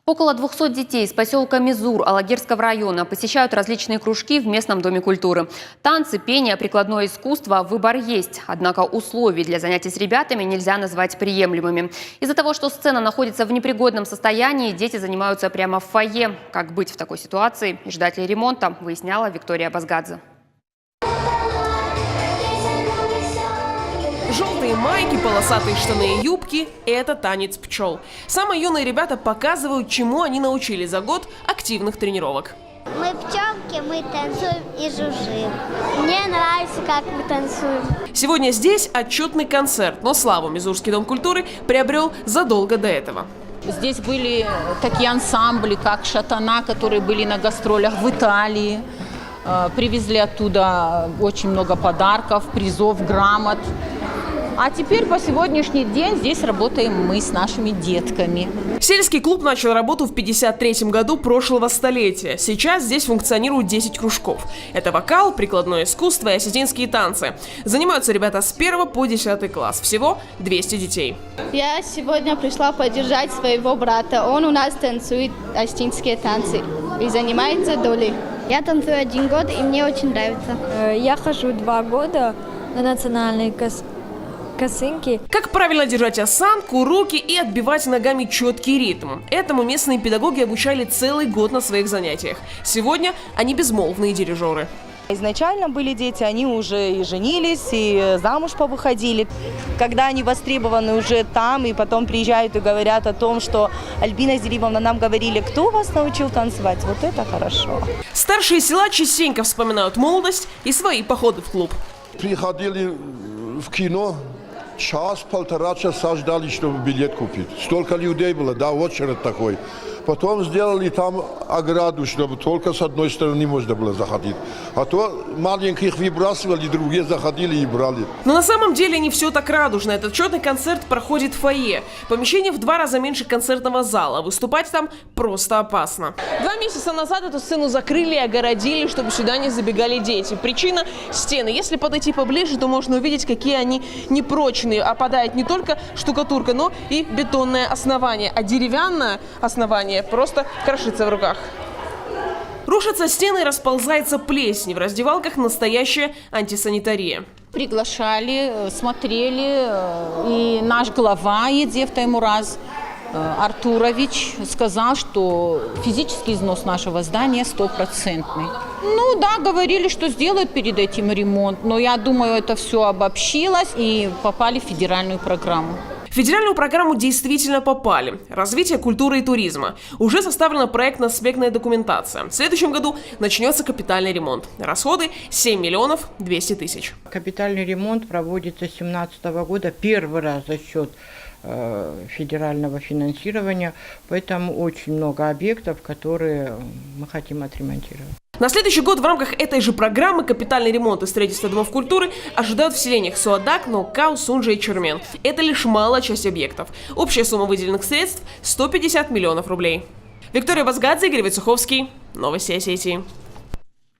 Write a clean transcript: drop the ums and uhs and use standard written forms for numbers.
Около 200 детей из поселка Мизур Алагирского района посещают различные кружки в местном доме культуры. Танцы, пение, прикладное искусство – выбор есть. Однако условий для занятий с ребятами нельзя назвать приемлемыми. Из-за того, что сцена находится в непригодном состоянии, дети занимаются прямо в фойе. Как быть в такой ситуации и ждать ли ремонта, выясняла Виктория Базгадзе. Желтые майки, полосатые штаны и юбки – это танец пчел. Самые юные ребята показывают, чему они научились за год активных тренировок. Мы пчелки, мы танцуем и жужжим. Мне нравится, как мы танцуем. Сегодня здесь отчетный концерт, но славу Мизурский дом культуры приобрел задолго до этого. Здесь были такие ансамбли, как «Шатана», которые были на гастролях в Италии. Привезли оттуда очень много подарков, призов, грамот. А теперь по сегодняшний день здесь работаем мы с нашими детками. Сельский клуб начал работу в 1953 году прошлого столетия. Сейчас здесь функционируют 10 кружков. Это вокал, прикладное искусство и осетинские танцы. Занимаются ребята с 1 по 10 класс. Всего 200 детей. Я сегодня пришла поддержать своего брата. Он у нас танцует осетинские танцы и занимается долей. Я танцую 1 год, и мне очень нравится. Я хожу 2 года на национальные косынки. Как правильно держать осанку, руки и отбивать ногами четкий ритм. Этому местные педагоги обучали целый год на своих занятиях. Сегодня они безмолвные дирижеры. Изначально были дети, они уже и женились, и замуж повыходили. Когда они востребованы уже там, и потом приезжают и говорят о том, что Альбина Зелимовна, нам говорили, кто вас научил танцевать, вот это хорошо. Старшие села частенько вспоминают молодость и свои походы в клуб. Приходили в кино, час-полтора часа ждали, чтобы билет купить. Столько людей было, да, очередь такой. Потом сделали там ограду, чтобы только с одной стороны можно было заходить. А то маленьких выбрасывали, другие заходили и брали. Но на самом деле не все так радужно. Этот отчетный концерт проходит в фойе. Помещение в 2 раза меньше концертного зала. Выступать там просто опасно. 2 месяца назад эту сцену закрыли и огородили, чтобы сюда не забегали дети. Причина – стены. Если подойти поближе, то можно увидеть, какие они непрочные. Опадает не только штукатурка, но и бетонное основание. А деревянное основание просто крошится в руках. Рушатся стены и расползается плесень. В раздевалках настоящая антисанитария. Приглашали, смотрели, и наш глава Едев Таймураз Артурович сказал, что физический износ нашего здания 100%. Ну да, говорили, что сделают перед этим ремонт, но я думаю, это все обобщилось и попали в федеральную программу. В федеральную программу действительно попали. Развитие культуры и туризма. Уже составлена проектно-спектная документация. В следующем году начнется капитальный ремонт. Расходы 7 миллионов 200 тысяч. Капитальный ремонт проводится с 2017 года первый раз за счет федерального финансирования. Поэтому очень много объектов, которые мы хотим отремонтировать. На следующий год в рамках этой же программы капитальный ремонт и строительство домов культуры ожидают в селениях Суадак, Нокау, Сунжа и Чермен. Это лишь малая часть объектов. Общая сумма выделенных средств – 150 миллионов рублей. Виктория Базгадзе, Игорь Войцеховский. Новости Осетии.